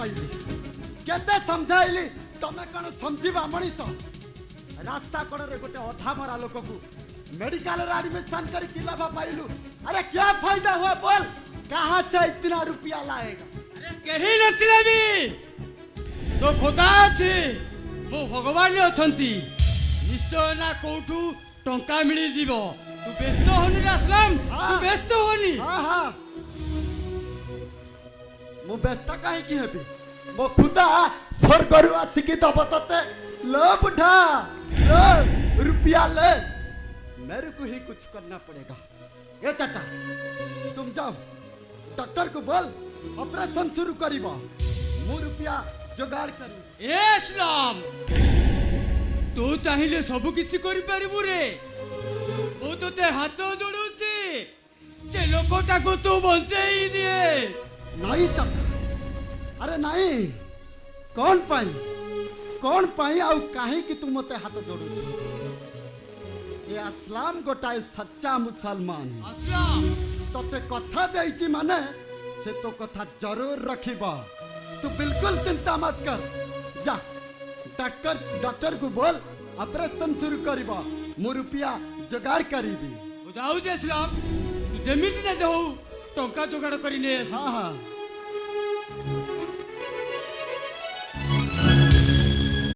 पाइली केते समझाइली तमे कण समझिबा मनीष रास्ता कड़े गोटे अधा मरा लोक को मेडिकल एडमिशन कर लाभ पाइलु। अरे क्या फायदा हुआ बोल कहाँ से इतना रुपया लाएगा? अरे कहीं नथिले भी तो खुदा अछि मो भगवान अछंती निश्चय ना कोठू टंका मिली दिबो। तू व्यस्त होनी असलम तू व्यस्त होनी। हां हां मु व्यस्त काहे की हेबी मो खुदा स्वर्ग रु आसिकी दब तते लो बुढ़ा लो रुपया ले मेरे को ही कुछ करना पड़ेगा। ए चाचा तुम जाओ डॉक्टर को बोल ऑपरेशन शुरू करिबो मु रुपया जुगाड़ करी। ए असलम तू चाहिले सब किछि करि परिबु रे ओ तो ते हाथ जोड़ुछि से लोकटा को तू बंचेई दिए। नहीं चाचा अरे नहीं कौन पाई आउ काहे कि तू मते हाथ जोड़ुछु? ये असलाम गोटाए सच्चा मुसलमान असलम तोते कथा देइछि माने से तो कथा जरूर रखिबा। तू बिल्कुल चिंता मत कर जा डॉक्टर को बोल ऑपरेशन शुरू करिबा मु रुपया जुगाड़ करिबी। जाऊ जे असलम तू जेमिति ने देहु टंका जुगाड़ करिने। हाँ हाँ